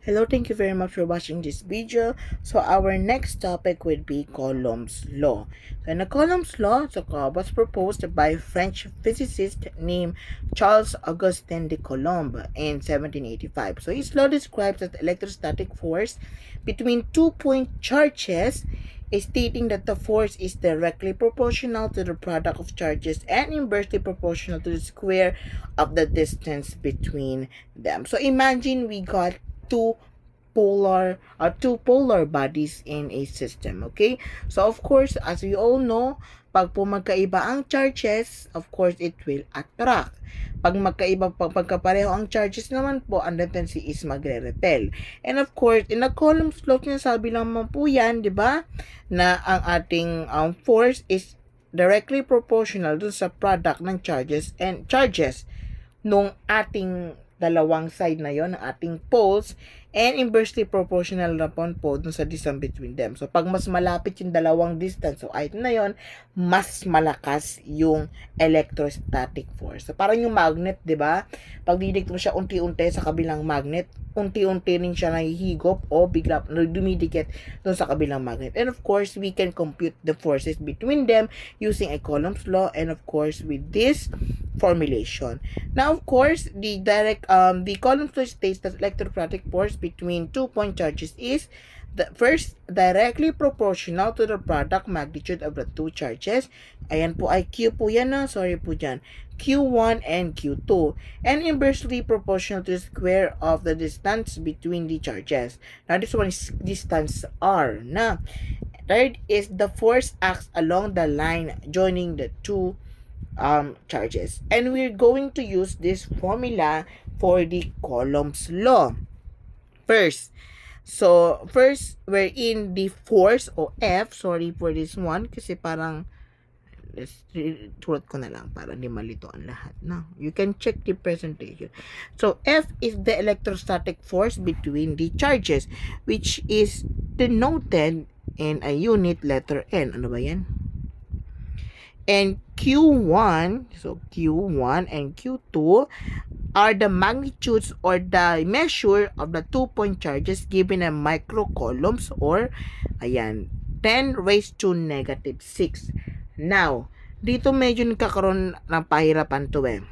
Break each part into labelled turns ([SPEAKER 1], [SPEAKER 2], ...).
[SPEAKER 1] Hello, thank you very much for watching this video. So our next topic would be Coulomb's law. So in the Coulomb's law, was proposed by French physicist named Charles Augustin de Coulomb in 1785. So his law describes the electrostatic force between 2-point charges, stating that the force is directly proportional to the product of charges and inversely proportional to the square of the distance between them. So imagine we got two polar bodies in a system. Okay, so of course, as we all know, pag po magkaiba ang charges, of course it will attract. Pag pagkapareho ang charges naman po, ang tendency is magre-repel. And of course, in the Coulomb's law, sinasabi lang po yan, di ba, na ang ating force is directly proportional dun sa product ng charges nung ating dalawang side na yon ng ating poles, and inversely proportional na po dun sa distance between them. So, pag mas malapit yung dalawang distance, so item na yon, mas malakas yung electrostatic force. So, parang yung magnet, di ba? Pag didikit mo siya unti-unti sa kabilang magnet, unti-unti rin siya nahihigop o bigla dumidikit dun sa kabilang magnet. And of course, we can compute the forces between them using a Coulomb's law, and of course, with this formulation. Now, of course, the Coulomb's law states that electrostatic force between 2-point charges is first directly proportional to the product magnitude of the two charges. Ayan po ay Q po yan, no? Sorry po dyan. Q1 and Q2, and inversely proportional to the square of the distance between the charges. Now, this one is distance R. Now, third is the force acts along the line joining the two charges. And we're going to use this formula for the Coulomb's law. First, we're in the force o F. Sorry for this one kasi parang tulad ko na lang para hindi malito ang lahat. No? You can check the presentation. So, F is the electrostatic force between the charges, which is denoted in a unit letter N. Ano ba yan? And Q1, so Q1 and Q2 are the magnitudes or the measure of the 2-point charges given a microcoulombs, or ayan, 10 raised to -6. Now, dito medyo nagkakaroon ng pahirapan to eh.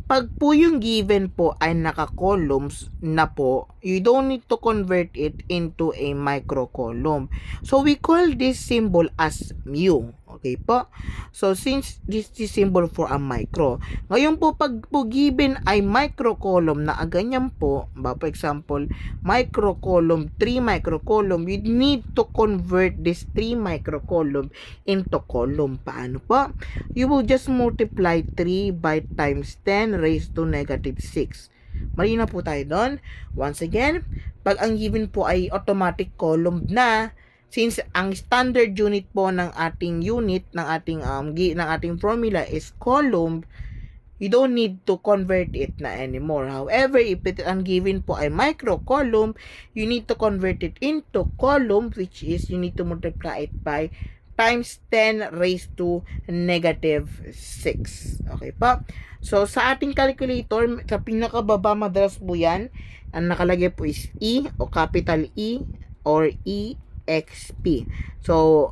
[SPEAKER 1] Pag po yung given po ay naka-coulombs na po, you don't need to convert it into a microcoulomb. So, we call this symbol as mu. Okay po? So, since this is symbol for a micro, ngayon po, pag po given ay microcoulomb na ganyan po, for example, microcoulomb, 3 microcoulomb, you need to convert this 3 microcoulomb into coulomb. Paano po? You will just multiply 3 by times 10 raised to -6. Mali na po tayo doon. Once again, pag ang given po ay automatic coulomb na, since ang standard unit po ng ating unit, ng ating formula is coulomb, you don't need to convert it na anymore. However, if ang given po ay microcoulomb, you need to convert it into coulomb, which is you need to multiply it by times 10 raised to -6. Okay pa? So, sa ating calculator, sa pinakababa madalas po yan, ang nakalagay po is E o capital E or EXP. So,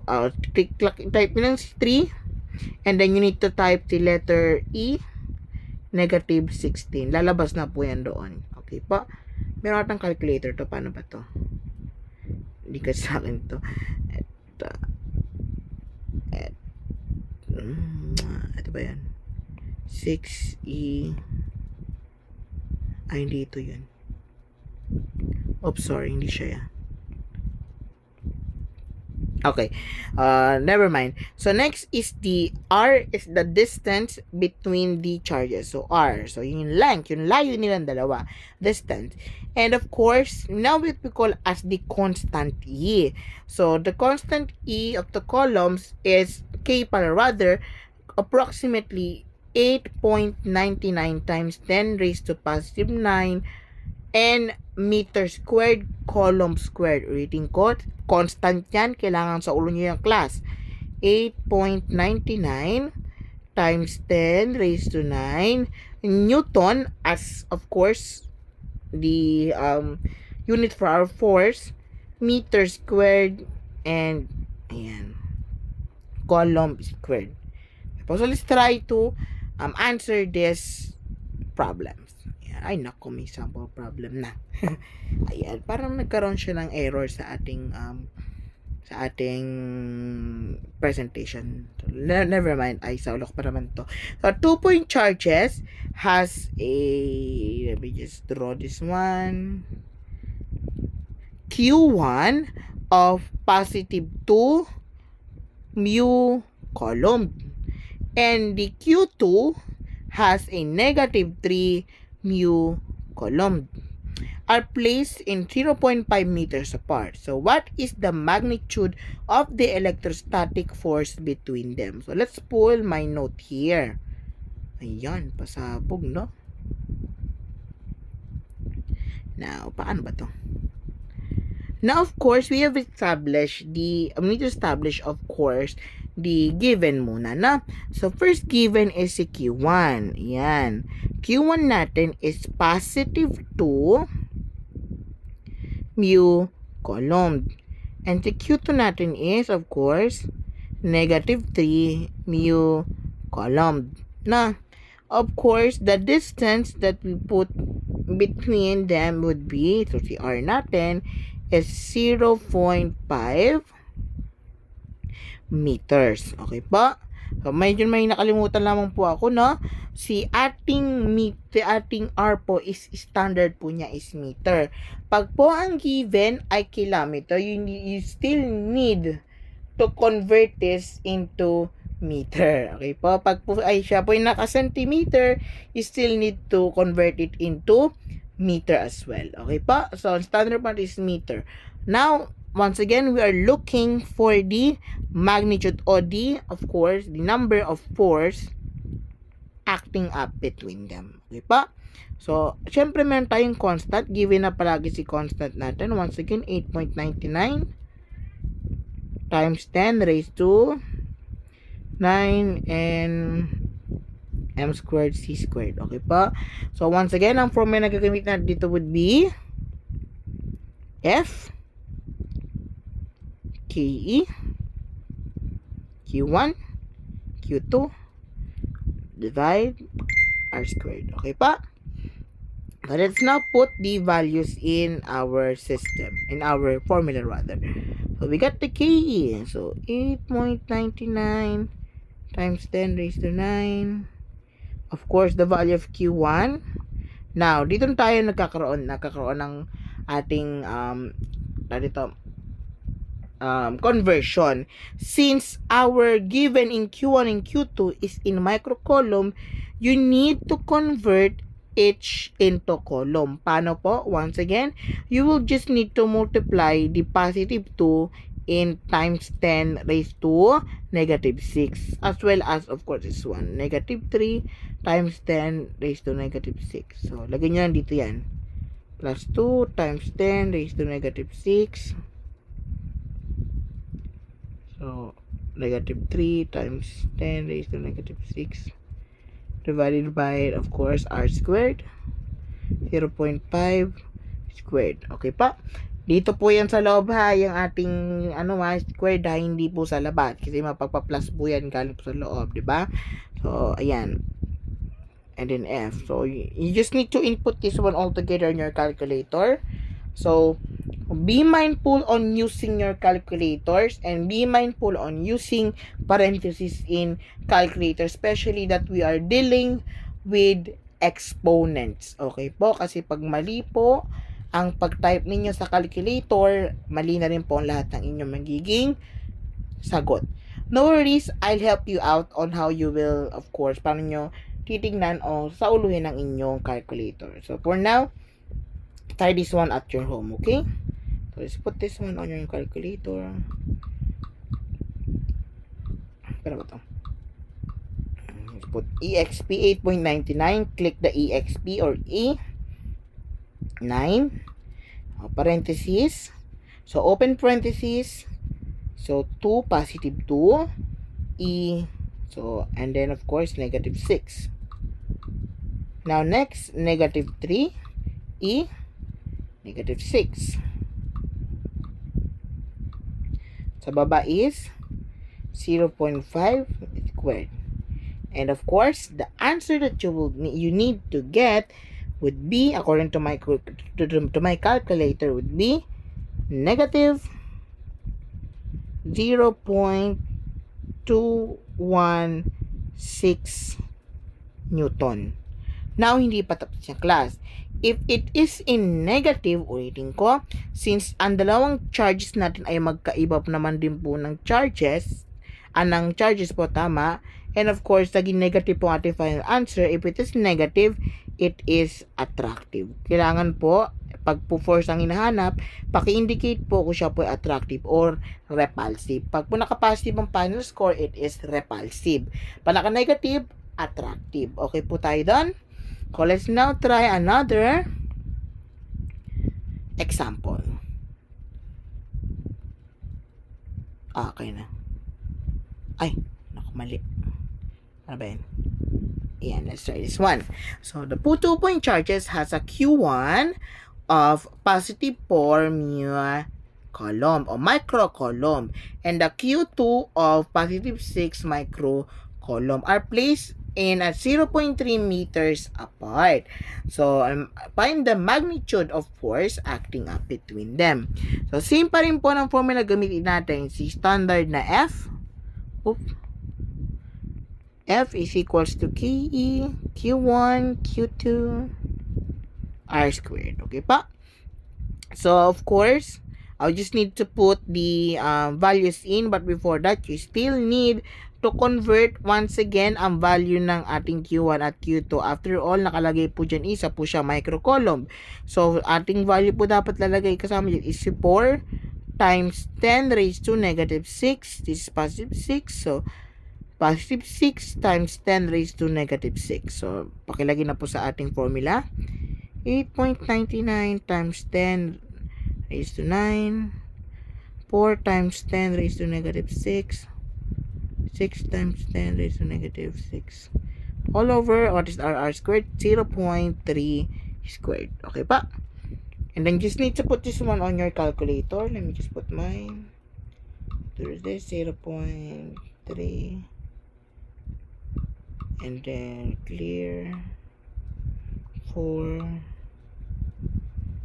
[SPEAKER 1] type nyo ng 3, and then you need to type the letter E, -16. Lalabas na po yan doon. Okay pa? Meron atang calculator to. Paano ba to? Hindi ka sa akin to. Ito ba yan? 6E. Ay, hindi ito yun. Oops, sorry. Hindi siya yan. Okay. Never mind. So, next is the R is the distance between the charges. So, R. So, yung length. Yung layo nilang dalawa. Distance. And of course, now what we call as the constant E. So, the constant E of the coulombs is K rather approximately 8.99 times 10 raised to +9 and meter squared, coulomb squared. Ulitin ko, constant yan. Kailangan sa ulo nyo yung class. 8.99 times 10 raised to 9 Newton, as of course the unit for our force, meter squared, and ayan, coulomb squared. So let's try to answer this problems. Ayan. Ay nako, may sample problem na. Ayan, parang nagkaroon siya ng error sa ating presentation. So, never mind. Ay, saulok pa naman to. So, 2-point charges has a, let me just draw this one. Q1 of positive 2 mu coulomb. And the Q2 has a negative 3 mu coulomb. Are placed in 0.5 meters apart. So, what is the magnitude of the electrostatic force between them? So, let's pull my note here. Ayan, pasabog, no? Now, paano ba to? Now, of course, we have established the given muna, na? So, first given is si Q1. Ayan. Q1 natin is positive 2 mu coulomb. And the Q2 natin is, of course, negative 3 mu coulomb. Na, of course, the distance that we put between them would be, so si R natin is 0.5 meters. Okay pa? So, medyo may nakalimutan lamang po ako, no? Si ating R po is standard po niya is meter. Pag po ang given ay kilometer, you still need to convert this into meter. Okay po? Pag po ay siya po ay naka-centimeter, you still need to convert it into meter as well. Okay po? So, standard part is meter. Now, once again, we are looking for the magnitude or of course, the number of force acting up between them. Okay pa? So, syempre meron tayong constant. Given na palagi si constant natin. Once again, 8.99 times 10 raised to 9 and m squared c squared. Okay pa? So, once again, ang formula na gagamit natin dito would be F KE Q1 Q2 divide R squared. Okay pa? So let's now put the values in our system, in our formula rather. So we got the KE. So 8.99 times 10 raised to 9. Of course, the value of Q1. Now, dito tayo nagkakaroon ng ating conversion. Since our given in Q1 and Q2 is in microcoulomb, you need to convert each into coulomb. Paano po? Once again, you will just need to multiply the positive 2 in times 10 raised to negative 6, as well as, of course, this one, negative 3 times 10 raised to negative 6. So, lagay nyo lang dito yan. Plus 2 times 10 raised to negative 6. So, negative 3 times 10 raised to negative 6 divided by, of course, r squared. 0.5 squared. Okay pa? Dito po yan sa loob ha, yung ating squared ha, hindi po sa labas. Kasi mapagpa-plus po yan galing po sa loob, di ba? So, ayan. And then F. So, you just need to input this one all together in your calculator. So, be mindful on using your calculators and be mindful on using parentheses in calculator, especially that we are dealing with exponents. Okay po? Kasi pag mali po ang pag-type ninyo sa calculator, mali na rin po ang lahat ng inyong magiging sagot. No worries, I'll help you out on how you will, of course, paano nyo titignan o sauluhin ng inyong calculator. So, for now, try this one at your home, okay? So, let's put this one on your calculator. Pero ba ito? Let's put EXP 8.99. Click the EXP or E. 9. Parentheses. So, open parentheses. So, 2, positive 2. E. So, and then, of course, negative 6. Now, next, negative 3. E. negative 6. Sa baba is 0.5 squared. And of course, the answer that you need to get would be, according to my calculator, would be negative 0.216 Newton. Now, hindi pa tapos yung class. If it is in negative, ulitin ko, since ang dalawang charges natin ay magkaiba naman din po ng charges, po, tama, and of course, naging negative po ating final answer. If it is negative, it is attractive. Kailangan po, pag po force ang hinahanap, paki-indicate po kung siya po ay attractive or repulsive. Pag po naka-positive ang final score, it is repulsive. Pag naka-negative, attractive. Okay po tayo doon? So, let's now try another example. Okay na. Ay, naku, mali. Ano ba yan? Ayan, let's try this one. So, the 2-point charges has a Q1 of positive 4 mu coulomb or microcoulomb, and the Q2 of positive 6 microcoulomb are placed in at 0.3 meters apart. So, find the magnitude of force acting up between them. So, same pa rin po ng formula gamitin natin. Si standard na F. F is equals to KE, Q1, Q2, R squared. Okay pa? So, of course, I'll just need to put the values in. But before that, you still need to convert once again ang value ng ating Q1 at Q2. After all, nakalagay po dyan, isa po siya microcoulomb. So, ating value po dapat lalagay kasama dyan is 4 times 10 raised to negative 6. This is positive 6. So, positive 6 times 10 raised to negative 6. So, pakilagay na po sa ating formula. 8.99 times 10 raised to 9. 4 times 10 raised to negative 6. 6 times 10 raised to negative 6. All over, what is R squared? 0.3 squared. Okay pa? And then just need to put this one on your calculator. Let me just put mine. There's this 0.3. And then clear. 4.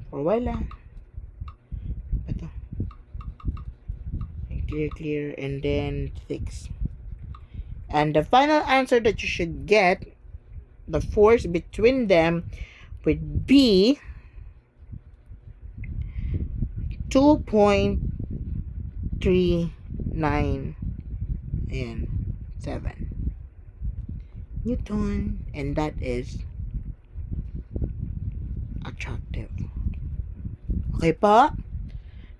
[SPEAKER 1] For wala. Ito. Clear. And then 6. And the final answer that you should get, the force between them would be 2.39 and 7 Newton, and that is attractive. Okay po?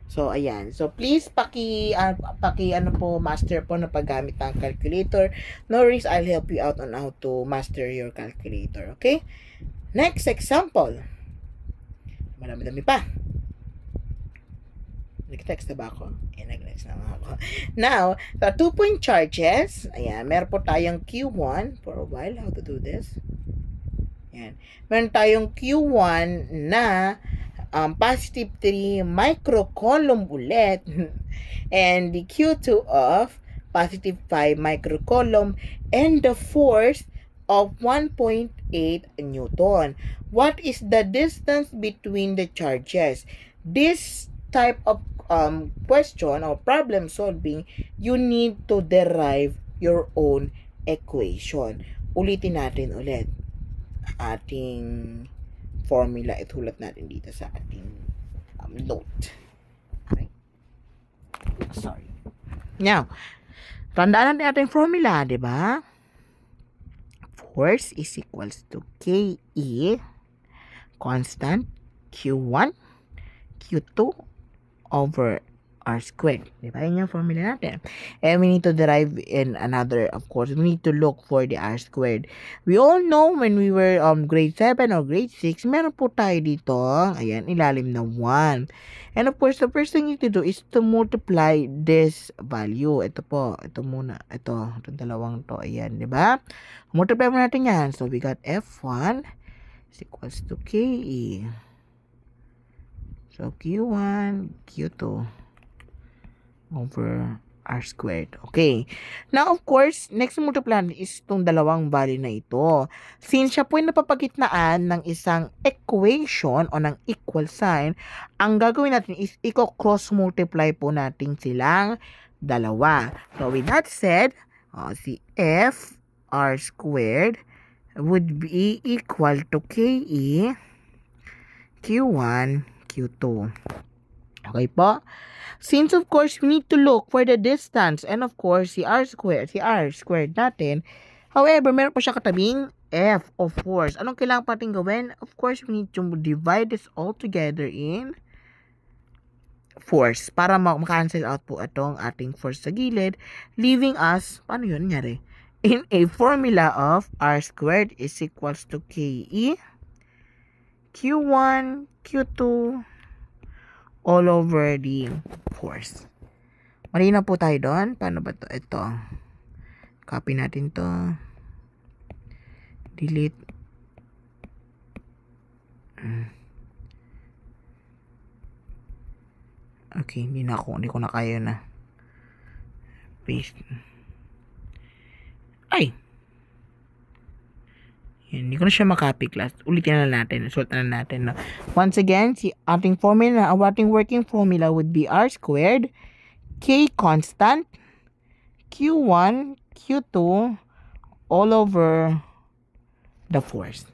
[SPEAKER 1] So, ayan. So, please, ano po, master po na paggamit ng calculator. No worries, I'll help you out on how to master your calculator. Okay? Next example. Marami-dami pa. Nag-text na ba ako? Nag-text na ako. Now, the 2-point charges, ayan, meron po tayong Q1 for a while. How to do this? Ayan. Meron tayong Q1 na positive 3 microcoulomb ulit and the Q2 of positive 5 microcoulomb and the force of 1.8 Newton. What is the distance between the charges? This type of question or problem solving, you need to derive your own equation. Ulitin natin ulit ating formula, itulat natin dito sa ating note. Okay. Sorry. Now, tandaan natin ating formula, di ba? Force is equals to KE constant Q1 Q2 over R squared. Diba? Yun yung formula natin. And we need to derive in another, of course, we need to look for the R squared. We all know when we were grade 7 or grade 6, meron po tayo dito, ayan, ilalim na 1. And of course, the first thing you need to do is to multiply this value. Ito po, ito muna, itong dalawang to, ayan, diba? Multiply mo natin yan. So, we got F1 is equals to KE So, Q1, Q2 over R squared. Okay. Now, of course, next multiply is itong dalawang value na ito. Since siya po ay napapagitnaan ng isang equation o ng equal sign, ang gagawin natin is i-cross multiply po natin silang dalawa. So, with that said, si F R squared would be equal to KE Q1 Q2. Okay po? Since of course, we need to look for the distance and of course, si R squared natin. However, meron pa siya katabing F, of course. Anong kailangan pating gawin? Of course, we need to divide this all together in force para makancel out po itong ating force sa gilid, leaving us, paano yun nangyari? In a formula of R squared is equals to KE Q1 Q2 all over the force. Malinaw po tayo doon. Paano ba to? Ito. Copy natin to. Delete. Okay, hindi ko na kaya na. Paste. Ay! Yan, hindi ko na siya makopy class. Ulitin na natin. Result na natin. No? Once again, si ating formula, our ating working formula would be R squared, K constant, Q1, Q2, all over the force.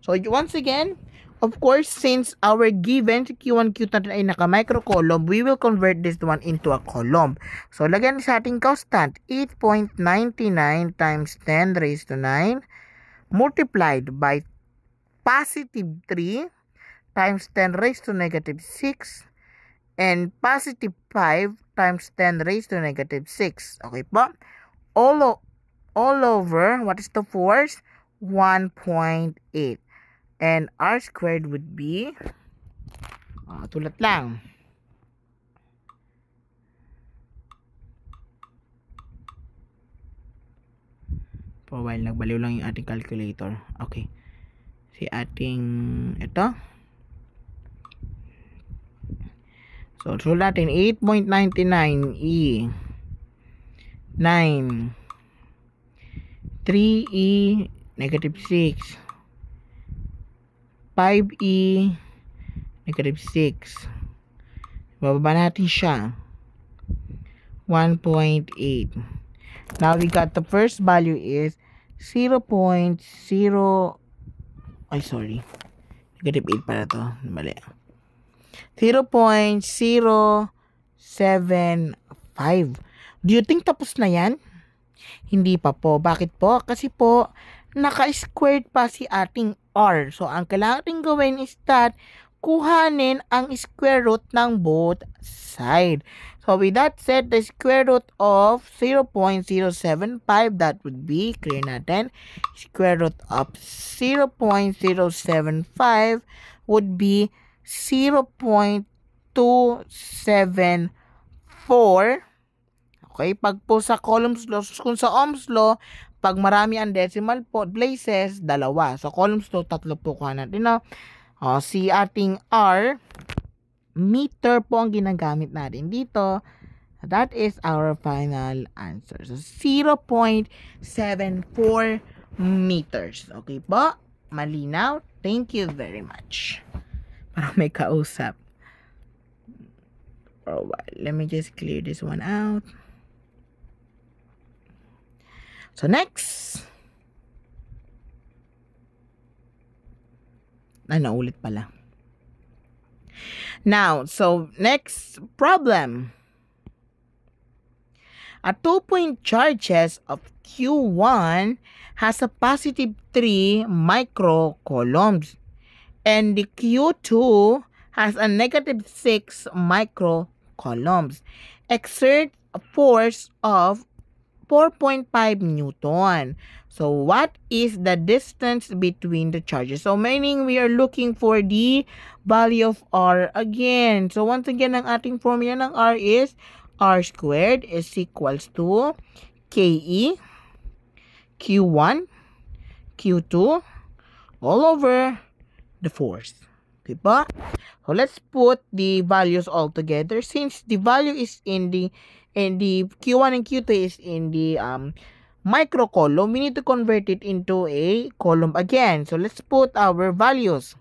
[SPEAKER 1] So, once again, of course, since our given Q1, Q2 ay naka-microcolumn, we will convert this one into a column. So, lagyan sa ating constant, 8.99 times 10 raised to 9 multiplied by positive 3 times 10 raised to negative 6 and positive 5 times 10 raised to negative 6. Okay po? All over, what is the force? 1.8. And R squared would be, tulat lang. For a while, nagbaliw lang yung ating calculator. Okay. Si ating, ito. So, sulat natin 8.99 E 9 3E negative 6 5E negative 6. Bababa natin siya 1.8. Now we got the first value is 0.0, ay sorry, negative 8 para to, mali, 0.075. Do you think tapos na yan? Hindi pa po. Bakit po? Kasi po naka-squared pa si ating R. So ang kailangan natin gawin is that kuhanin ang square root ng both side. So with that said, the square root of 0.075, that would be, clear natin, square root of 0.075 would be 0.274. Okay, pag po sa columns law, kung sa Ohm's law, pag marami ang decimal places, dalawa. So columns law, tatlo po kuha natin. Now, si ating R, meter po ang ginagamit natin dito. That is our final answer. So, 0.74 meters. Okay po? Malinaw? Thank you very much. Parang may kausap. For a while. Let me just clear this one out. So, next. Naulit pala. Now, so next problem. A 2-point charges of Q1 has a positive 3 microcoulombs and the Q2 has a negative 6 microcoulombs. Exert a force of 4.5 Newton. So, what is the distance between the charges? So, meaning we are looking for the value of R again. So, once again, ang ating formula ng R is R squared is equals to KE, Q1, Q2, all over the force. Okay ba? So let's put the values all together. Since the value is in the Q1 and Q2 is in the micro column, we need to convert it into a column again. So let's put our values.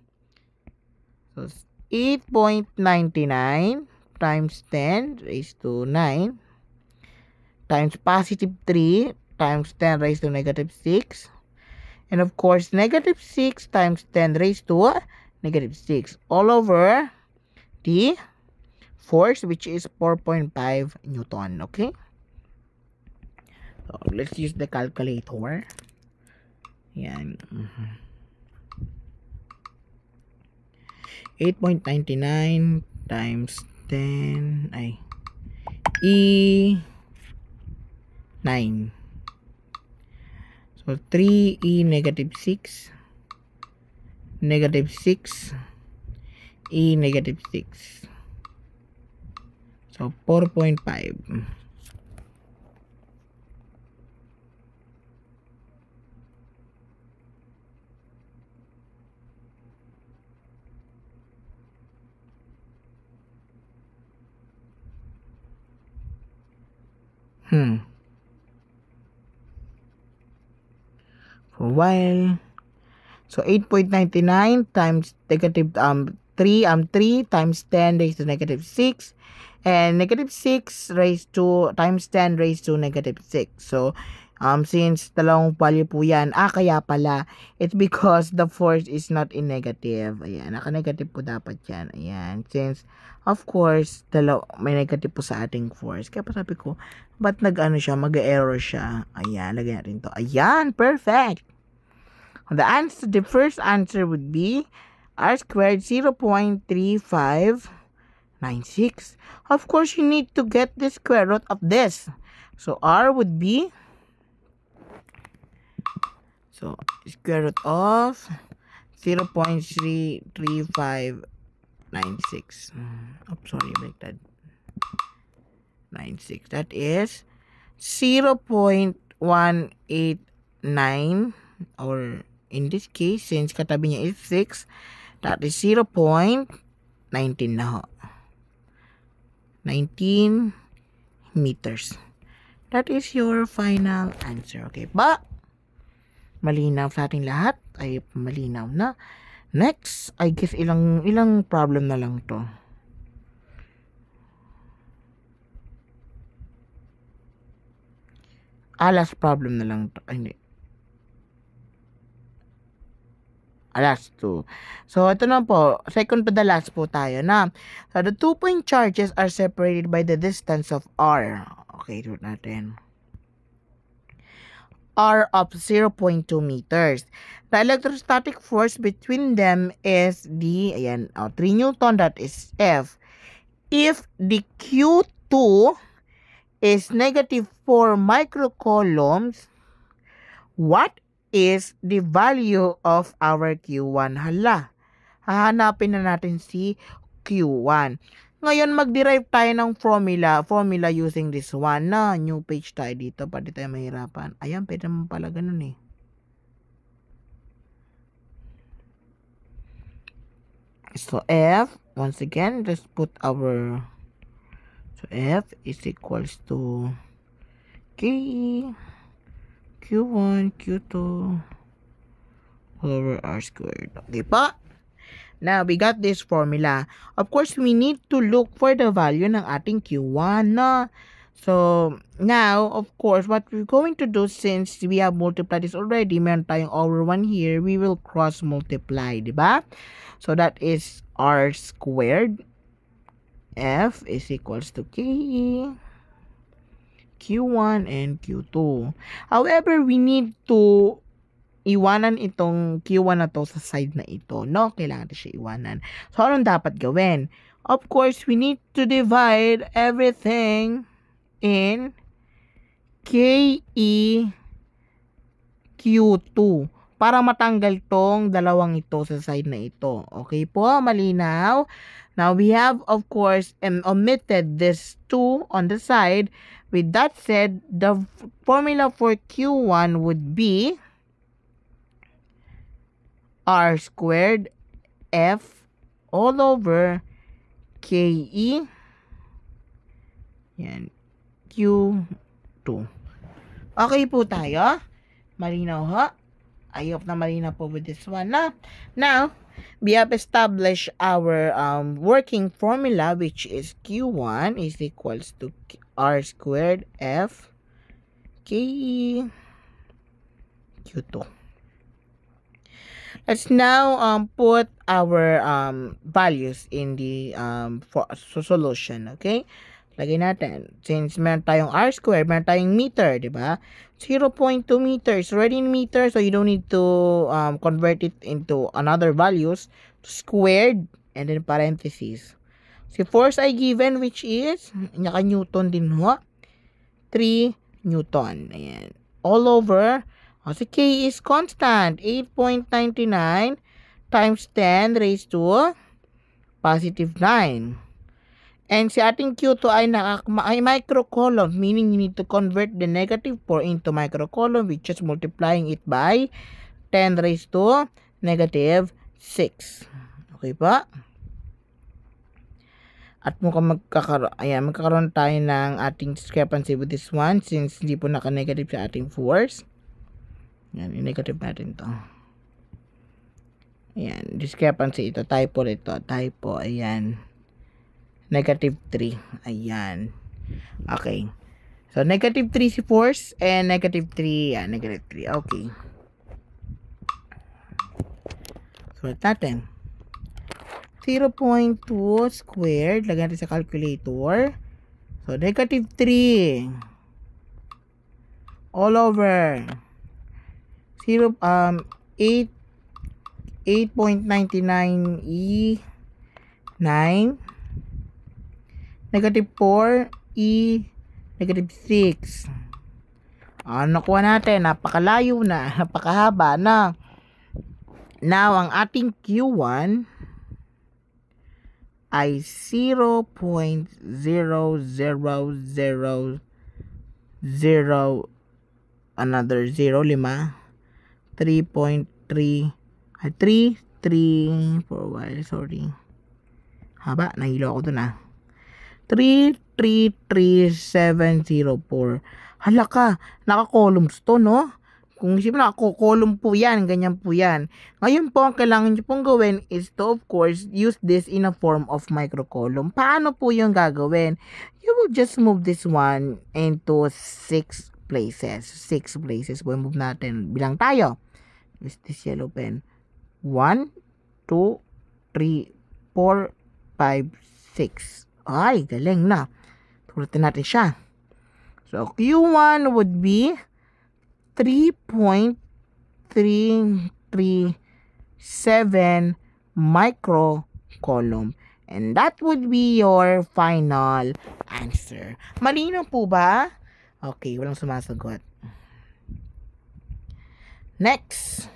[SPEAKER 1] So 8.99 times 10 raised to 9 times positive 3 times 10 raised to negative 6. And of course, negative 6 times 10 raised to negative 6 all over the force, which is 4.5 Newton. Okay? So, let's use the calculator. Yan. 8.99 times 10 ay E9. So 3E negative 6 negative 6 E negative 6. So 4.5. For a while. So 8.99 times negative 3 times 10 raised to negative 6, and negative 6 raised to times 10 raised to negative 6. So since dalawang value po yan, kaya pala it's because the force is not in negative. Ayan, naka-negative po dapat yan. Ayan, since of course may negative po sa ating force. Kaya pa sabi ko, ba't mag-error siya? Ayan, lagyan natin to. Ayan, perfect. The first answer would be r squared 0.3596. Of course, you need to get the square root of this. So r would be square root of 0.33596. Sorry, like that. 96. That is 0.189, or in this case, since katabi niya is 6, that is 0.19 na ho. 19 meters. That is your final answer. Okay ba? Malinaw sa ating lahat? Ay, malinaw na. Next, I guess ilang problem na lang to. Last problem na lang to. Ay, hindi. Last 2. So, ito na po. Second to the last po tayo na. So, the 2-point charges are separated by the distance of r. Okay, ito natin. R of 0.2 meters. The electrostatic force between them is the 3 Newton, that is F. If the Q2 is negative 4 microcoulombs, what is the value of our Q1? Hala, hahanapin na natin si Q1. Ngayon, mag-derive tayo ng formula using this one na new page tayo dito para di tayo mahirapan. Ayan, pwede naman pala ganun eh. So, F, once again, let's put our, so F is equals to K, Q1, Q2, over R squared. Okay pa? Now, we got this formula. Of course, we need to look for the value ng ating Q1, no? So, now, of course, what we're going to do, since we have multiplied this already, meron tayong over 1 here, we will cross multiply, diba? So, that is R squared. F is equals to K, Q1, and Q2. However, we need to iwanan itong Q1 na to sa side na ito, no? Kailangan natin siya iwanan. So, anong dapat gawin? Of course, we need to divide everything in KE Q2 para matanggal tong dalawang ito sa side na ito. Okay po? Malinaw? Now, we have, of course, omitted this 2 on the side. With that said, the formula for Q1 would be R squared F all over KE. Yan. Q2. Okay po tayo. Malinaw ho? I hope na malinaw po with this one. Now, we have established our working formula, which is Q1 is equals to R squared F KE Q2. Let's now put our values in the solution, okay? Lagay natin. Since meron tayong R squared, meron tayong meter, di ba? 0.2 meters. Already in meters, so you don't need to convert it into another values. Squared, and then parentheses. Si force ay given, which is, naka-Newton din ho. 3 Newton. Ayan. All over, si K is constant. 8.99 times 10 raised to positive 9. And si ating Q2 ay microcoulomb, meaning you need to convert the negative 4 into microcoulomb, which is multiplying it by 10 raised to negative 6. Okay pa? At mukhang magkakaroon tayo ng ating discrepancy with this one since hindi po naka-negative sa ating force. Yan, i-negative natin to. Ayan, discrepancy ito, typo ito, typo, ayan. Negative 3. Ayan. Okay. So, negative 3 si force and negative 3. Yeah, negative 3. Okay. Sulat natin. 0.2 squared. Lagyan natin sa calculator. So, negative 3. All over. 8.99 E 9. Negative 4, E, negative 6. Nakuha natin. Napakalayo na. Napakahaba na. Now, ang ating Q1 ay 0.0000 another 0, 5. 3.3 3, 4, sorry. Haba. Nahilo ako dun 333,704. Hala ka, naka-columns to, no? Kung isipin na, column po yan, ganyan po yan. Ngayon po, ang kailangan nyo pong gawin is to, of course, use this in a form of microcolumn. Paano po yung gagawin? You will just move this one into 6 places. 6 places po move natin. Bilang tayo. Use this yellow pen. 1, 2, 3, 4, 5, 6. Ay, galing na. Tulutin natin siya. So, Q1 would be 3.337 microcoulomb. And that would be your final answer. Malino po ba? Okay, walang sumasagot. Next.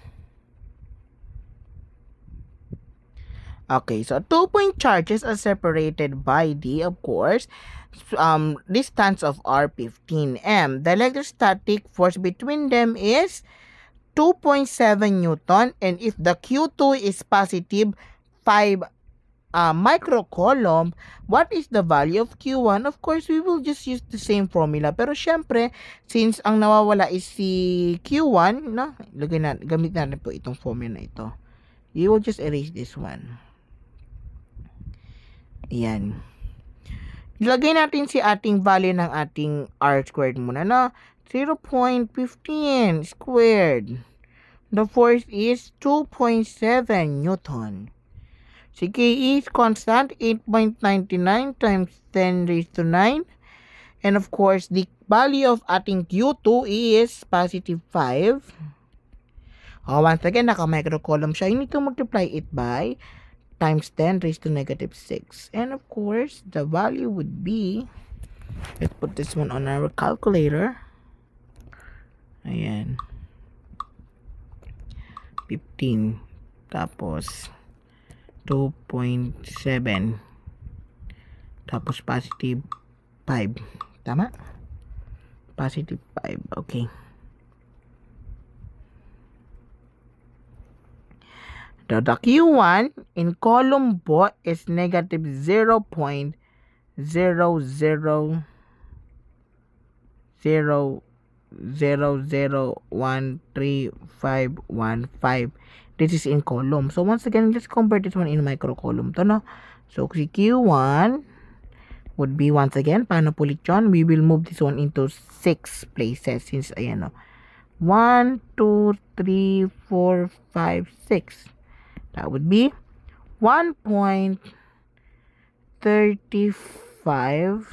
[SPEAKER 1] Okay, so 2-point charges are separated by the, of course, distance of R15m. The electrostatic force between them is 2.7 Newton, and if the Q2 is positive 5 microcoulomb, what is the value of Q1? Of course, we will just use the same formula. Pero syempre, since ang nawawala is si Q1, no? Gamit natin po itong formula na ito. You will just erase this one. Ayan. Ilagay natin si ating value ng ating R squared muna, no? 0.15 squared. The force is 2.7 Newton. Si K is constant, 8.99 times 10 raised to 9. And of course, the value of ating Q2 is positive 5. Once again, naka-microcoulomb siya. You need to multiply it by times 10 raised to negative 6. And of course, the value would be, let's put this one on our calculator. Ayan. 15. Tapos, 2.7. Tapos, positive 5. Tama? Positive 5. Okay. The Q1 in column po is negative 0.000131515. This is in column. So once again, let's convert this one in micro column to, no? So si Q1 would be, once again, paano pulit yun? We will move this one into 6 places since ayan, no? 1, 2, 3, 4, 5, 6. That would be 1.35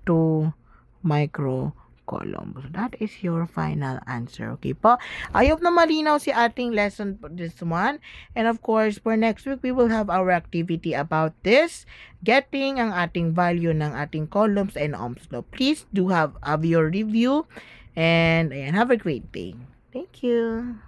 [SPEAKER 1] to micro column. So that is your final answer. Okay po? I hope na malinaw si ating lesson for this one. And of course, for next week, we will have our activity about this. Getting ang ating value ng ating columns and Ohm's law. Please do have your review. And ayan, have a great day. Thank you.